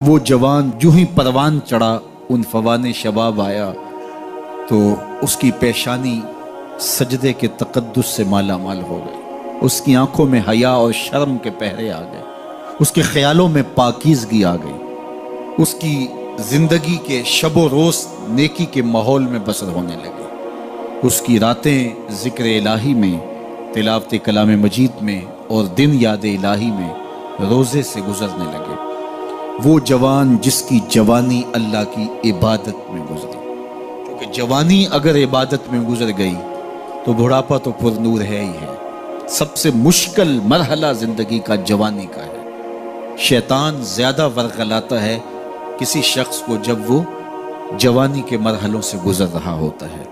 وہ جوان جو ہی پروان چڑھا ان فوان شباب آیا تو اس کی پیشانی سجدے کے تقدس سے مالا مال ہو گئی، اس کی آنکھوں میں حیا اور شرم کے پہرے آ گئے، اس کے خیالوں میں پاکیزگی آ گئی، اس کی زندگی کے شب و روز نیکی کے ماحول میں بسر ہونے لگے، اس کی راتیں ذکر الہی میں، تلاوت کلام مجید میں اور دن یاد الہی میں روزے سے گزرنے لگے۔ وہ جوان جس کی جوانی اللہ کی عبادت میں گزری، کیونکہ جوانی اگر عبادت میں گزر گئی تو بڑھاپا تو پر نور ہے ہی ہے۔ سب سے مشکل مرحلہ زندگی کا جوانی کا ہے۔ شیطان زیادہ ورغلاتا ہے کسی شخص کو جب وہ جوانی کے مرحلوں سے گزر رہا ہوتا ہے۔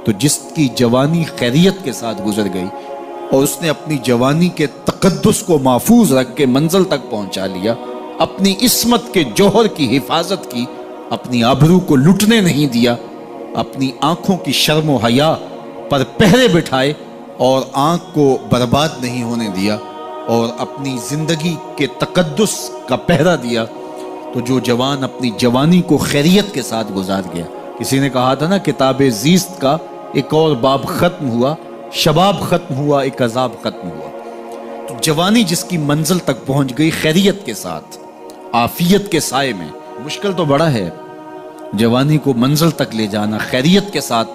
تو جس کی جوانی خیریت کے ساتھ گزر گئی اور اس نے اپنی جوانی کے تقدس کو محفوظ رکھ کے منزل تک پہنچا لیا، اپنی عصمت کے جوہر کی حفاظت کی، اپنی آبرو کو لٹنے نہیں دیا، اپنی آنکھوں کی شرم و حیا پر پہرے بٹھائے اور آنکھ کو برباد نہیں ہونے دیا اور اپنی زندگی کے تقدس کا پہرا دیا، تو جو جوان اپنی جوانی کو خیریت کے ساتھ گزار گیا۔ کسی نے کہا تھا نا، کتاب زیست کا ایک اور باب ختم ہوا، شباب ختم ہوا، ایک عذاب ختم ہوا۔ تو جوانی جس کی منزل تک پہنچ گئی خیریت کے ساتھ، عافیت کے سائے میں، مشکل تو بڑا ہے جوانی کو منزل تک لے جانا، خیریت کے ساتھ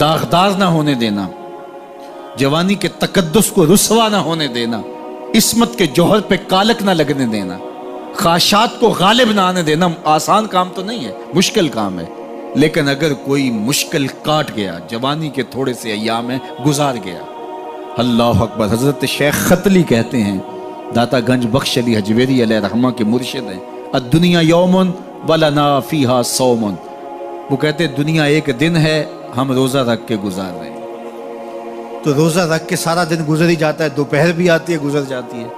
داغدار نہ ہونے دینا، جوانی کے تقدس کو رسوا نہ ہونے دینا، عصمت کے جوہر پہ کالک نہ لگنے دینا، خواہشات کو غالب نہ آنے دینا۔ آسان کام تو نہیں ہے، مشکل کام ہے، لیکن اگر کوئی مشکل کاٹ گیا، جوانی کے تھوڑے سے ایام میں گزار گیا، اللہ اکبر۔ حضرت شیخ ختلی کہتے ہیں، داتا گنج بخش علی حجویری علیہ رحمہ کے مرشد ہیں، الدنیا یوم ولنا فیہا صوم۔ وہ کہتے ہیں دنیا ایک دن ہے، ہم روزہ رکھ کے گزار رہے ہیں۔ تو روزہ رکھ کے سارا دن گزر ہی جاتا ہے، دوپہر بھی آتی ہے گزر جاتی ہے،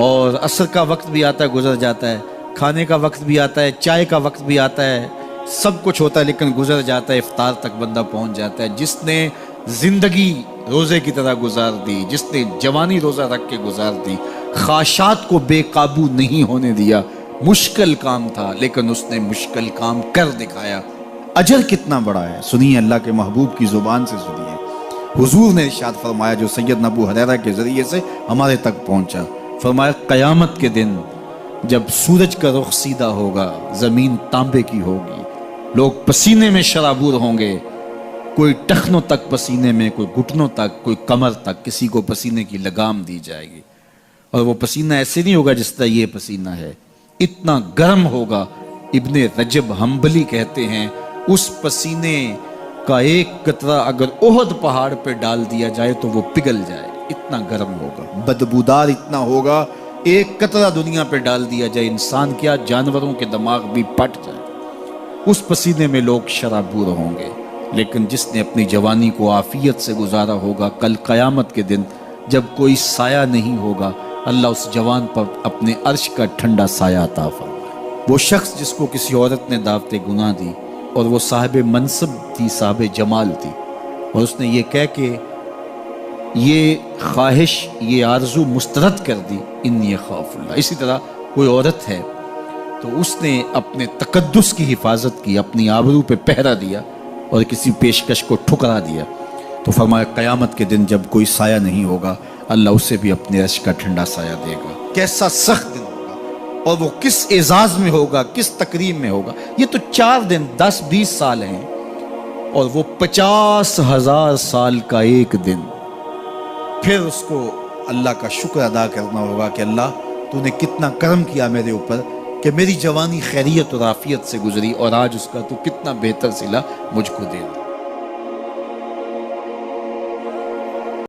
اور عصر کا وقت بھی آتا ہے گزر جاتا ہے، کھانے کا وقت بھی آتا ہے، چائے کا وقت بھی آتا ہے، سب کچھ ہوتا ہے لیکن گزر جاتا ہے، افطار تک بندہ پہنچ جاتا ہے۔ جس نے زندگی روزے کی طرح گزار دی، جس نے جوانی روزہ رکھ کے گزار دی، خواہشات کو بے قابو نہیں ہونے دیا، مشکل کام تھا لیکن اس نے مشکل کام کر دکھایا۔ اجر کتنا بڑا ہے، سنیے اللہ کے محبوب کی زبان سے سنیے۔ حضور نے ارشاد فرمایا جو سیدنا ابو ہریرہ کے ذریعے سے ہمارے تک پہنچا، فرمایا قیامت کے دن جب سورج کا رخ سیدھا ہوگا، زمین تانبے کی ہوگی، لوگ پسینے میں شرابور ہوں گے، کوئی ٹخنوں تک پسینے میں، کوئی گھٹنوں تک، کوئی کمر تک، کسی کو پسینے کی لگام دی جائے گی، اور وہ پسینہ ایسے نہیں ہوگا جس طرح یہ پسینہ ہے، اتنا گرم ہوگا۔ ابن رجب حنبلی کہتے ہیں اس پسینے کا ایک قطرہ اگر احد پہاڑ پہ ڈال دیا جائے تو وہ پگھل جائے، اتنا گرم ہوگا، بدبودار اتنا ہوگا، ایک قطرہ دنیا پہ ڈال دیا جائے، انسان کیا جانوروں کے دماغ بھی پھٹ جائے، اس پسینے میں لوگ شرابور ہوں گے۔ لیکن جس نے اپنی جوانی کو عافیت سے گزارا ہوگا، کل قیامت کے دن جب کوئی سایہ نہیں ہوگا، اللہ اس جوان پر اپنے عرش کا ٹھنڈا سایہ عطا فرمائے۔ وہ شخص جس کو کسی عورت نے دعوت گناہ دی اور وہ صاحب منصب تھی، صاحب جمال تھی، اور اس نے یہ کہہ کے یہ خواہش، یہ آرزو مسترد کر دی، انی خاف اللہ۔ اسی طرح کوئی عورت ہے تو اس نے اپنے تقدس کی حفاظت کی، اپنی آبرو پہ پہرا دیا اور کسی پیشکش کو ٹھکرا دیا، تو فرمایا قیامت کے دن جب کوئی سایہ نہیں ہوگا، اللہ اسے بھی اپنے عرش کا ٹھنڈا سایہ دے گا۔ کیسا سخت دن ہوگا، اور وہ کس اعزاز میں ہوگا، کس تکریم میں ہوگا۔ یہ تو 4 دن 10-20 سال ہیں، اور وہ 50,000 سال کا ایک دن۔ پھر اس کو اللہ کا شکر ادا کرنا ہوگا کہ اللہ تو نے کتنا کرم کیا میرے اوپر کہ میری جوانی خیریت اور عافیت سے گزری، اور آج اس کا تو کتنا بہتر صلہ مجھ کو دے۔